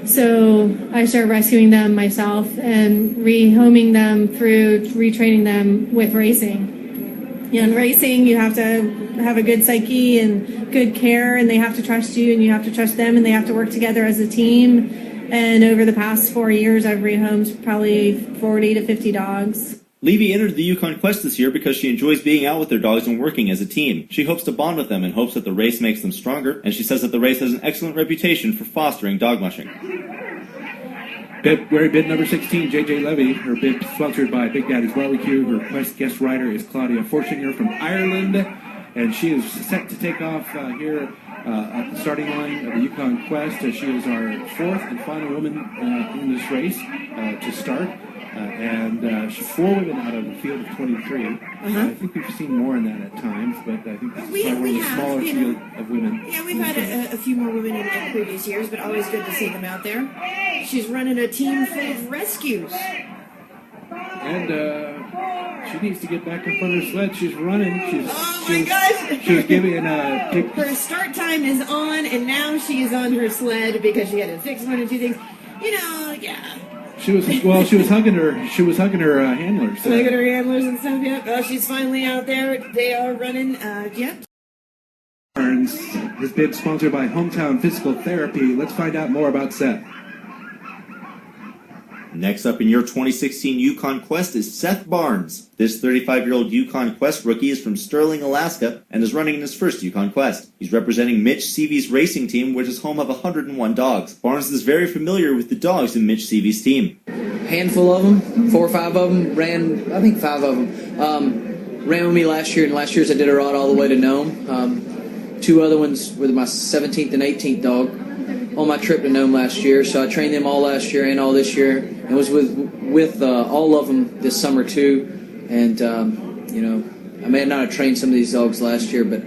So I started rescuing them myself and rehoming them through retraining them with racing. In racing, you have to have a good psyche and good care, and they have to trust you, and you have to trust them, and they have to work together as a team. And over the past 4 years, I've rehomed probably 40 to 50 dogs. Levy entered the Yukon Quest this year because she enjoys being out with their dogs and working as a team. She hopes to bond with them and hopes that the race makes them stronger, and she says that the race has an excellent reputation for fostering dog mushing. Wearing bib number 16, JJ Levy. Her bib sponsored by Big Daddy's Barbecue. Her Quest guest rider is Claudia Forsinger from Ireland, and she is set to take off here at the starting line of the Yukon Quest. She is our fourth and final woman in this race to start. And she's 4 women out of the field of 23. I think we've seen more in that at times, but I think this is probably one of the smaller field of women. Yeah, we've had a few more women in previous years, but always good to see them out there. She's running a team full of rescues. And she needs to get back up on her sled. She's running. She was giving her start time is on, and now she is on her sled because she had to fix 1 or 2 things. Yeah. She was hugging her handlers. Hugging her handlers and stuff. Yeah. Well, she's finally out there. They are running. Yep. Barnes. His bib sponsored by Hometown Physical Therapy. Let's find out more about Seth. Next up in your 2016 Yukon Quest is Seth Barnes. This 35-year-old Yukon Quest rookie is from Sterling, Alaska, and is running in his first Yukon Quest. He's representing Mitch Seavey's racing team, which is home of 101 dogs. Barnes is very familiar with the dogs in Mitch Seavey's team. Handful of them, 4 or 5 of them, I think 5 of them. Ran with me last year, and last year's I did a ride all the way to Nome. 2 other ones were my 17th and 18th dog on my trip to Nome last year, so I trained them all last year and all this year, and was with all of them this summer too. And I may not have trained some of these dogs last year, but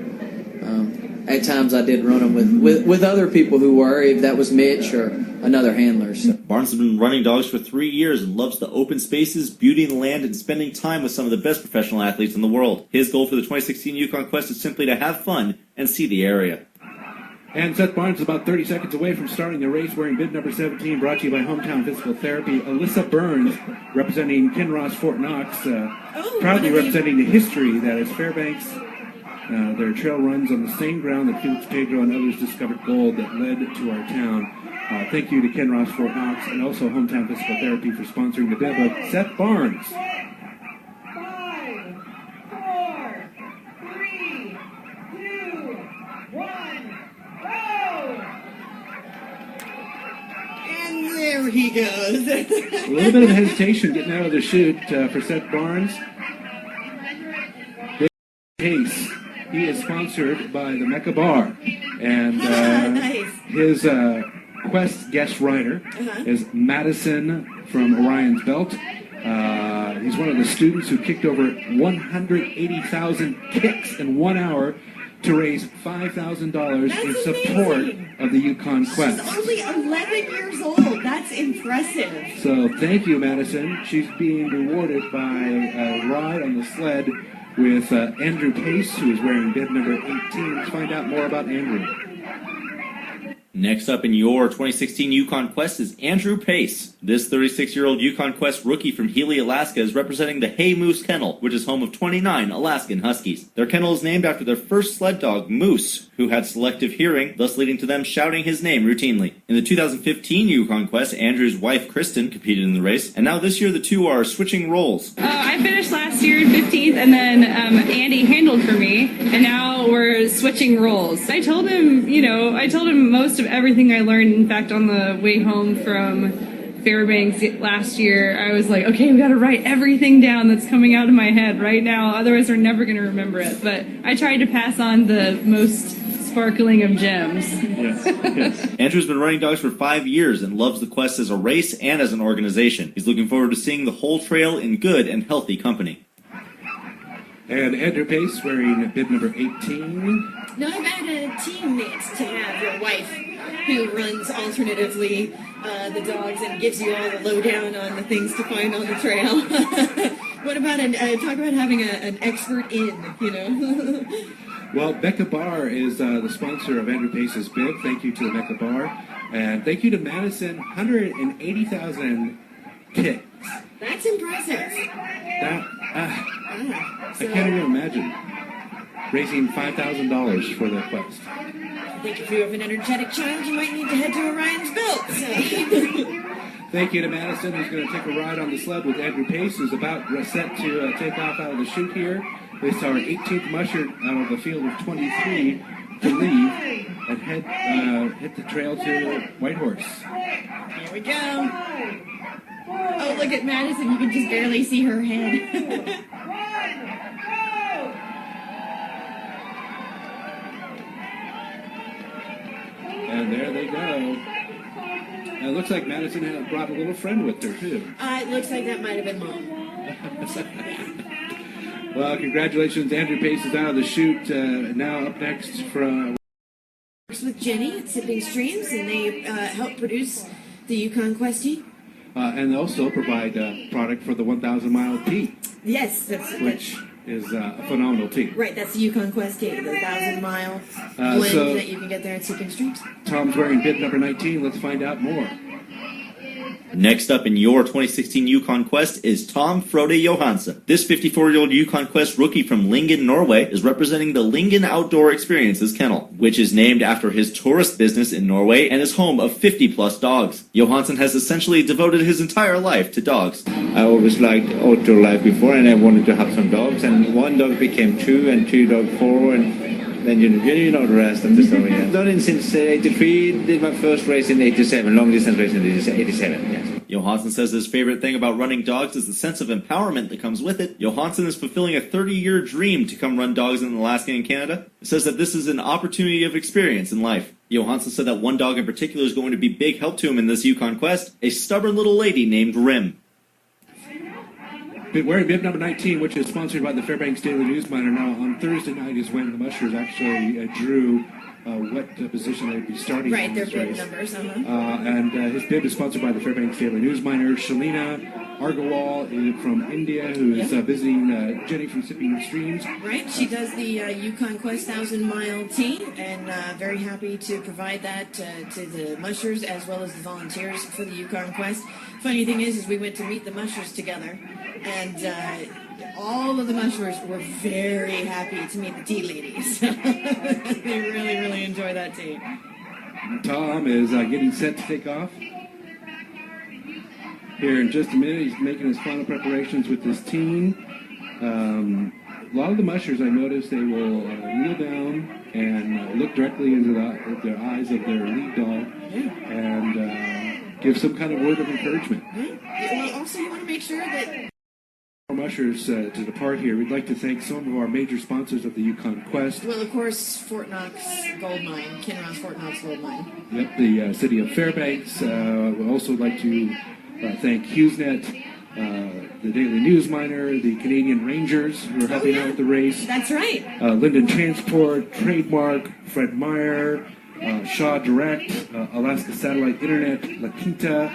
at times I did run them with other people who were, if that was Mitch or another handler. So. Barnes has been running dogs for 3 years and loves the open spaces, beauty in the land, and spending time with some of the best professional athletes in the world. His goal for the 2016 Yukon Quest is simply to have fun and see the area. And Seth Barnes is about 30 seconds away from starting the race wearing bib number 17, brought to you by Hometown Physical Therapy. Alyssa Burns, representing Kinross Fort Knox, proudly representing the history that is Fairbanks. Their trail runs on the same ground that Felix Pedro and others discovered gold that led to our town. Thank you to Kinross Fort Knox and also Hometown Physical Therapy for sponsoring the bib of Seth Barnes. 5, 4, 3, 2, 1. And there he goes. A little bit of hesitation getting out of the chute for Seth Barnes. Big pace. He is sponsored by the Mecca Bar, and Nice. his Quest guest rider is Madison from Orion's Belt. He's one of the students who kicked over 180,000 kicks in 1 hour to raise $5,000 in support of the Yukon Quest. She's only 11 years old. That's impressive. So thank you, Madison. She's being rewarded by a ride on the sled with Andrew Pace, who is wearing bib number 18. Let's find out more about Andrew. Next up in your 2016 Yukon Quest is Andrew Pace. This 36-year-old Yukon Quest rookie from Healy, Alaska is representing the Hay Moose Kennel, which is home of 29 Alaskan Huskies. Their kennel is named after their first sled dog, Moose, who had selective hearing, thus leading to them shouting his name routinely. In the 2015 Yukon Quest, Andrew's wife, Kristen, competed in the race, and now this year the two are switching roles. I finished last year in 15th, and then Andy handled for me, and now we're switching roles. I told him most of everything I learned. In fact, on the way home from Fairbanks last year, I was like, okay, we got to write everything down that's coming out of my head right now, otherwise we're never going to remember it. But I tried to pass on the most sparkling of gems. Yes. Andrew's been running dogs for 5 years and loves the Quest as a race and as an organization. He's looking forward to seeing the whole trail in good and healthy company. And Andrew Pace wearing bib number 18. Not a bad teammate to have, your wife, who runs alternatively the dogs and gives you all the lowdown on the things to find on the trail. What about talk about having an expert in, Well, Mecca Bar is the sponsor of Andrew Pace's bib. Thank you to the Mecca Bar. And thank you to Madison, 180,000 kicks. That's impressive. I can't even imagine raising $5,000 for the Quest. I think if you have an energetic child, you might need to head to Orion's Belt. Thank you to Madison, who's going to take a ride on the sled with Andrew Pace, who's about set to take off out of the chute here. This is our 18th musher out of the field of 23 to leave and hit the trail to Whitehorse. Here we go. Oh, look at Madison. You can just barely see her head. And there they go. It looks like Madison had brought a little friend with her, too. It looks like that might have been Mom. Well, congratulations. Andrew Pace is out of the chute. Now up next from... Works with Jenny at Sipping Streams, and they help produce the Yukon Quest team. And also provide product for the 1,000-mile tee. Yes, which is a phenomenal tee. Right, that's the Yukon Quest tee, the 1,000-mile blend that you can get there at Sipping Streams. Tom's wearing bib number 19. Let's find out more. Next up in your 2016 Yukon Quest is Tom Frode Johannsson. This 54-year-old Yukon Quest rookie from Lingen, Norway is representing the Lingen Outdoor Experiences Kennel, which is named after his tourist business in Norway and is home of 50-plus dogs. Johannsson has essentially devoted his entire life to dogs. I always liked outdoor life before, and I wanted to have some dogs, and one dog became two, and two dog four, and then you know the rest of the story. I've done it since 83, did my first race in 87, long distance race in 87, yes. Johannsson says his favorite thing about running dogs is the sense of empowerment that comes with it. Johannsson is fulfilling a 30-year dream to come run dogs in Alaska and Canada. He says that this is an opportunity of experience in life. Johannsson said that one dog in particular is going to be big help to him in this Yukon Quest, a stubborn little lady named Rim. Wearing bib number 19, which is sponsored by the Fairbanks Daily News Miner. Now, on Thursday night is when the Mushers actually drew what position they'd be starting. Right, their bib race. numbers. And his bib is sponsored by the Fairbanks Daily News Miner. Shalina Argawal from India, who is visiting Jenny from Sipping Streams. Right, she does the Yukon Quest 1,000-mile tee, and very happy to provide that to the Mushers as well as the volunteers for the Yukon Quest. Funny thing is we went to meet the Mushers together, and all of the Mushers were very happy to meet the tea ladies. They really, really enjoy that tea. Tom is getting set to take off. Here in just a minute, he's making his final preparations with his team. A lot of the Mushers, I noticed, they will kneel down and look directly into the eyes of their lead dog and give some kind of word of encouragement. Well, also you want to make sure that mushers to depart here. We'd like to thank some of our major sponsors of the Yukon Quest. Well, of course, Fort Knox Gold Mine, Kinross Fort Knox Gold Mine. Yep, the city of Fairbanks. We'd also like to thank HughesNet, the Daily News Miner, the Canadian Rangers who are helping out with the race. That's right. Linden Transport, Trademark, Fred Meyer, Shaw Direct, Alaska Satellite Internet, La Quinta.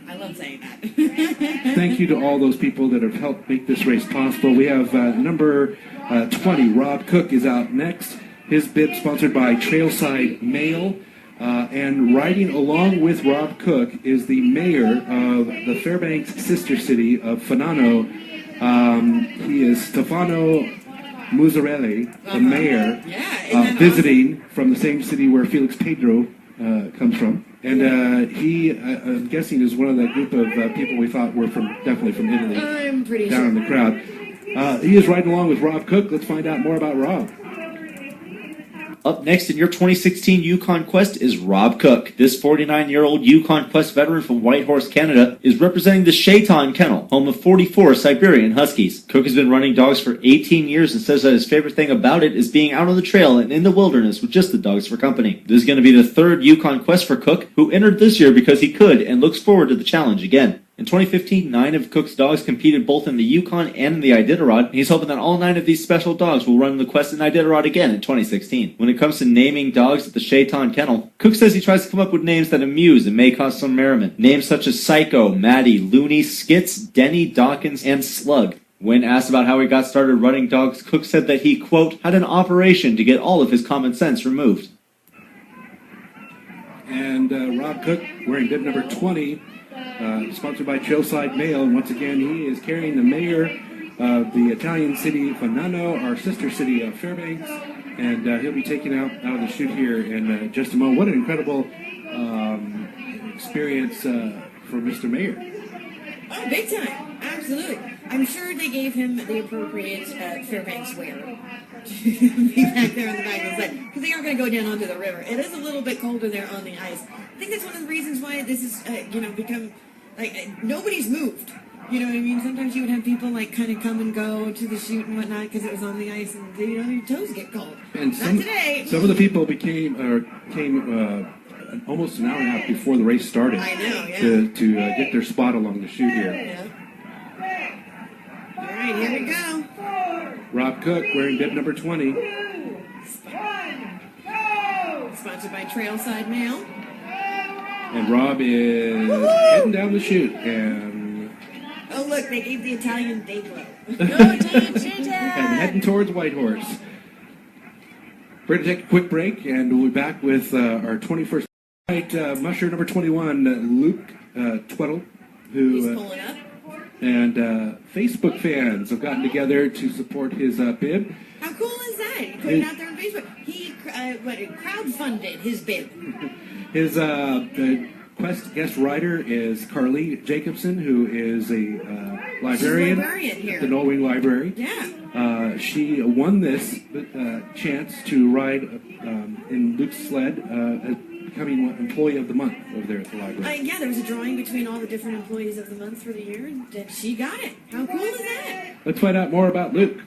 I love saying that. Thank you to all those people that have helped make this race possible. We have number 20, Rob Cook, is out next. His bib sponsored by Trailside Mail. And riding along with Rob Cook is the mayor of the Fairbanks sister city of Fanano. He is Stefano Muzzarelli, the mayor, visiting from the same city where Felix Pedro comes from. And he, I'm guessing, is one of that group of people we thought were definitely from Italy. I'm pretty down in the crowd. He is riding along with Rob Cook. Let's find out more about Rob. Up next in your 2016 Yukon Quest is Rob Cook. This 49-year-old Yukon Quest veteran from Whitehorse, Canada, is representing the Shaitan Kennel, home of 44 Siberian Huskies. Cook has been running dogs for 18 years and says that his favorite thing about it is being out on the trail and in the wilderness with just the dogs for company. This is going to be the third Yukon Quest for Cook, who entered this year because he could and looks forward to the challenge again. In 2015, 9 of Cook's dogs competed both in the Yukon and in the Iditarod, and he's hoping that all 9 of these special dogs will run the Quest in Iditarod again in 2016. When it comes to naming dogs at the Shaitan Kennel, Cook says he tries to come up with names that amuse and may cause some merriment. Names such as Psycho, Maddie, Looney, Skits, Denny, Dawkins, and Slug. When asked about how he got started running dogs, Cook said that he, quote, had an operation to get all of his common sense removed. And Rob Cook, wearing bib number 20, sponsored by Trailside Mail. And once again, he is carrying the mayor of the Italian city Fanano, our sister city of Fairbanks. And he'll be taken out of the chute here in just a moment. What an incredible experience for Mr. Mayor. Oh, big time. Absolutely. I'm sure they gave him the appropriate Fairbanks wear to be back there in the back of the sled, because they are going to go down onto the river. It is a little bit colder there on the ice. I think that's one of the reasons why this is, become, nobody's moved. You know what I mean? Sometimes you would have people, kind of come and go to the chute and whatnot because it was on the ice, and, your toes get cold. And Not today. Some of the people came almost an hour and a half before the race started. I know, yeah. To get their spot along the chute here. Yeah. All right, here we go. Rob Cook wearing bib number 20. Sponsored by Trailside Mail. And Rob is heading down the chute. And oh, look, they gave the Italian day glow. and heading towards Whitehorse. We're going to take a quick break, and we'll be back with our 21st musher number 21, Luke Tweddle, who he's pulling up. And Facebook fans have gotten together to support his bib. How cool is that? He put it out there on Facebook. He crowdfunded his bib. His Quest guest writer is Carly Jacobson, who is a librarian here at the Norway Library. Yeah. She won this chance to ride in Luke's sled, becoming employee of the month over there at the library. Yeah, there was a drawing between all the different employees of the month for the year, and she got it. How cool is that? Let's find out more about Luke.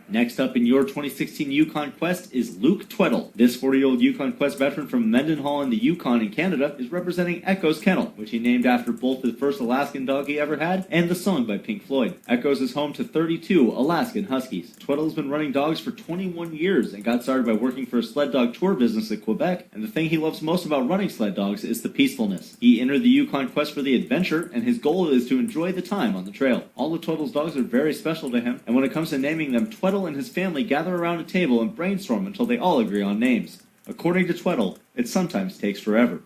Next up in your 2016 Yukon Quest is Luke Tweddle. This 40-year-old Yukon Quest veteran from Mendenhall in the Yukon in Canada is representing Echo's Kennel, which he named after both the first Alaskan dog he ever had and the song by Pink Floyd. Echo's is home to 32 Alaskan Huskies. Tweddle's been running dogs for 21 years and got started by working for a sled dog tour business at Quebec, and the thing he loves most about running sled dogs is the peacefulness. He entered the Yukon Quest for the adventure, and his goal is to enjoy the time on the trail. All of Tweddle's dogs are very special to him, and when it comes to naming them, Tweddle and his family gather around a table and brainstorm until they all agree on names. According to Tweddle, it sometimes takes forever.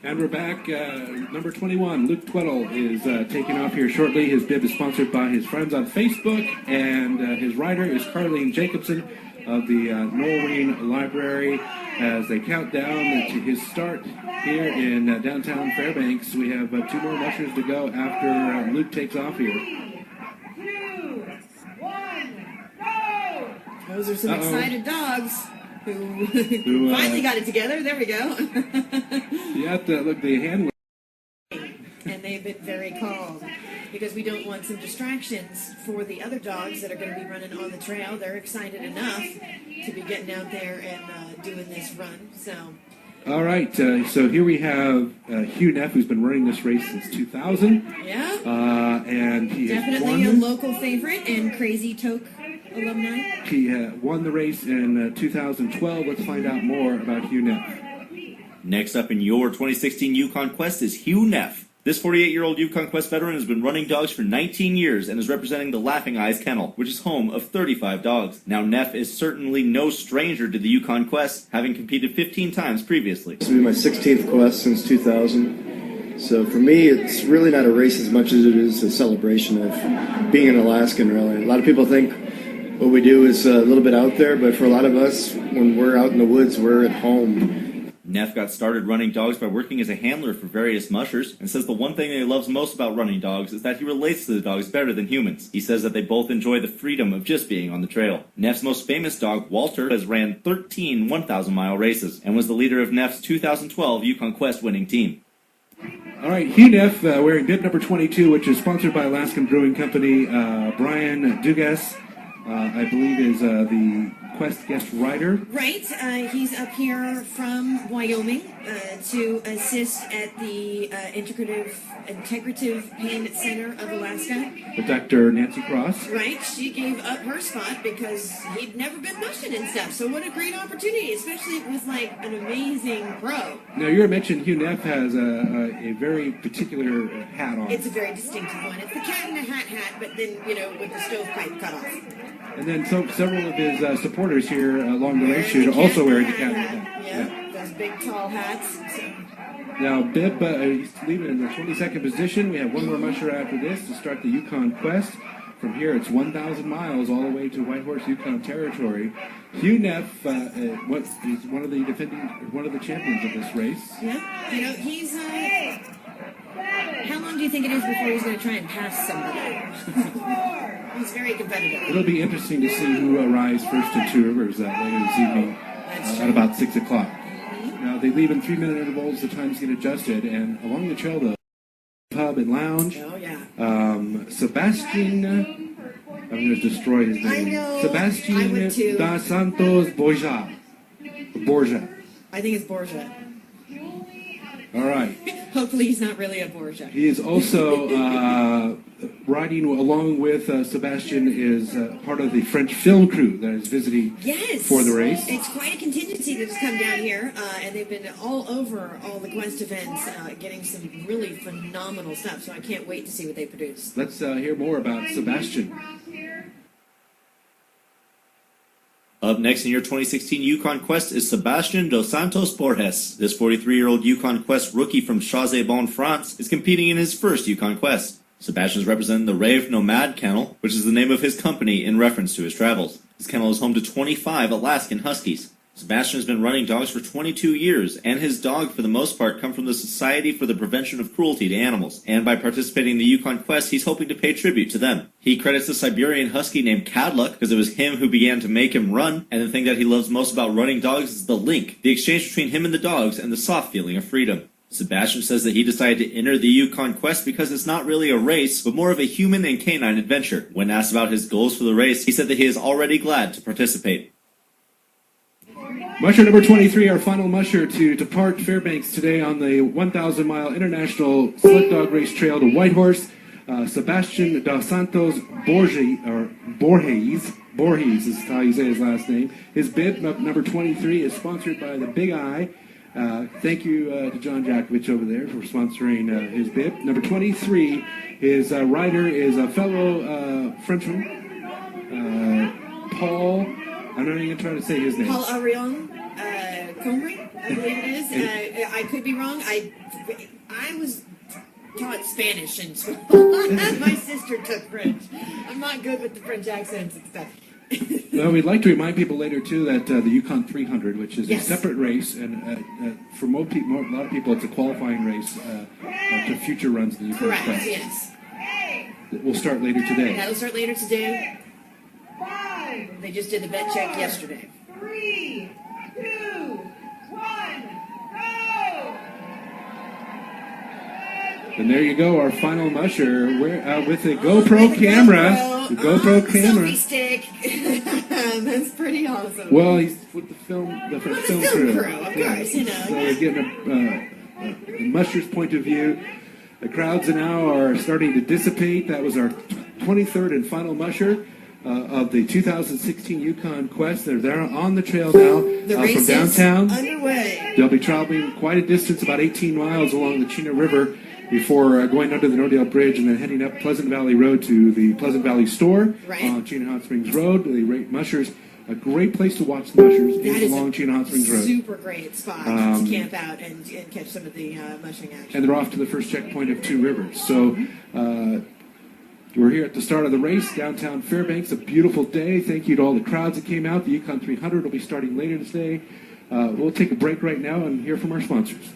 And we're back. Number 21, Luke Tweddle, is taking off here shortly. His bib is sponsored by his friends on Facebook, and his rider is Carleen Jacobson of the Norween Library. As they count down to his start here in downtown Fairbanks, we have 2 more mushers to go after Luke takes off here. 2, 1, go! Those are some excited dogs who finally got it together. There we go. You have to look, the handler. And they keep it very calm because we don't want some distractions for the other dogs that are going to be running on the trail. They're excited enough to be getting out there and doing this run. So. All right, so here we have Hugh Neff, who's been running this race since 2000. Yeah. And he definitely has a local favorite and Crazy Toke alumni. He won the race in 2012. Let's find out more about Hugh Neff. Next up in your 2016 Yukon Quest is Hugh Neff. This 48-year-old Yukon Quest veteran has been running dogs for 19 years and is representing the Laughing Eyes Kennel, which is home of 35 dogs. Now, Neff is certainly no stranger to the Yukon Quest, having competed 15 times previously. This will be my 16th Quest since 2000. So for me, it's really not a race as much as it is a celebration of being an Alaskan, really. A lot of people think what we do is a little bit out there, but for a lot of us, when we're out in the woods, we're at home. Neff got started running dogs by working as a handler for various mushers, and says the one thing that he loves most about running dogs is that he relates to the dogs better than humans. He says that they both enjoy the freedom of just being on the trail. Neff's most famous dog, Walter, has ran 13 1,000-mile races, and was the leader of Neff's 2012 Yukon Quest winning team. All right, Hugh Neff wearing bib number 22, which is sponsored by Alaskan Brewing Company. Brian Dugas, I believe, is the Quest guest rider. Right. He's up here from Wyoming to assist at the Integrative Pain Center of Alaska. With Dr. Nancy Cross. Right. She gave up her spot because he'd never been mushing and stuff. So what a great opportunity, especially with like an amazing pro. Now, you mentioned Hugh Neff has a very particular hat on. It's a very distinctive one. It's the cat in the hat, but then, with the stovepipe cut off. And then several of his supporters here along the race shoot are also wearing the cat in the hat. Yeah, those big tall hats. So. Now, Bib, he's leaving in the 22nd position. We have one more musher after this to start the Yukon Quest. From here, it's 1,000 miles all the way to Whitehorse Yukon territory. Hugh Neff is one of the champions of this race. Yeah, he's. How long do you think it is before he's going to try and pass somebody? He's very competitive. It'll be interesting to see who arrives first in Two Rivers later this evening at about 6 o'clock. Now, they leave in 3-minute intervals. The times get adjusted, and along the trail, the pub and lounge. Oh, yeah. Sebastian, I'm going to destroy his name. I know. Sebastian Dos Santos Borja. I think it's Borja. All right. Hopefully he's not really a Borgia. He is also riding along with Sebastian is part of the French film crew that is visiting for the race. It's quite a contingency that's come down here, and they've been all over all the Quest events, getting some really phenomenal stuff, so I can't wait to see what they produce. Let's hear more about Sebastian. Up next in your 2016 Yukon Quest is Sebastian Dos Santos Borges. This 43-year-old Yukon Quest rookie from Chazé-Bon, France, is competing in his first Yukon Quest. Sebastian is representing the Rave Nomad Kennel, which is the name of his company in reference to his travels. His kennel is home to 25 Alaskan Huskies. Sebastian has been running dogs for 22 years, and his dog, for the most part, come from the Society for the Prevention of Cruelty to Animals. And by participating in the Yukon Quest, he's hoping to pay tribute to them. He credits the Siberian Husky named Cadluck, because it was him who began to make him run, and the thing that he loves most about running dogs is the link, the exchange between him and the dogs, and the soft feeling of freedom. Sebastian says that he decided to enter the Yukon Quest because it's not really a race, but more of a human and canine adventure. When asked about his goals for the race, he said that he is already glad to participate. Musher number 23, our final musher to depart Fairbanks today on the 1,000-mile international sled dog race trail to Whitehorse. Sebastian Dos Santos Borges is how you say his last name. His bib, number 23, is sponsored by the Big Eye. Thank you to John Jakovich over there for sponsoring his bib. Number 23, his rider is a fellow Frenchman, Paul. I'm not even trying to say his name. Paul Arion Comrie, I believe it is. I could be wrong. I was taught Spanish in school. My sister took French. I'm not good with the French accents and stuff. Well, we'd like to remind people later, too, that the Yukon 300, which is a separate race, and for a lot of people, it's a qualifying race to future runs in the Yukon Quest. Correct, yes. It will start later today. That'll start later today. They just did the vet check yesterday. 3, 2, 1, go! And there you go, our final musher with a GoPro camera. The GoPro camera. Selfie stick. That's pretty awesome. Well, he's with the film crew. Of course, you know. So we're getting a musher's point of view. The crowds now are starting to dissipate. That was our 23rd and final musher of the 2016 Yukon Quest. They're there on the trail now from downtown. Underway. They'll be traveling quite a distance, about 18 miles along the Chena River, before going under the Nordale Bridge and then heading up Pleasant Valley Road to the Pleasant Valley store on Chena Hot Springs Road. The mushers, a great place to watch the mushers is along Chena Hot Springs Road. Super great spot to camp out and catch some of the mushing action. And they're off to the first checkpoint of Two Rivers. So we're here at the start of the race, downtown Fairbanks. A beautiful day. Thank you to all the crowds that came out. The Yukon 300 will be starting later today. We'll take a break right now and hear from our sponsors.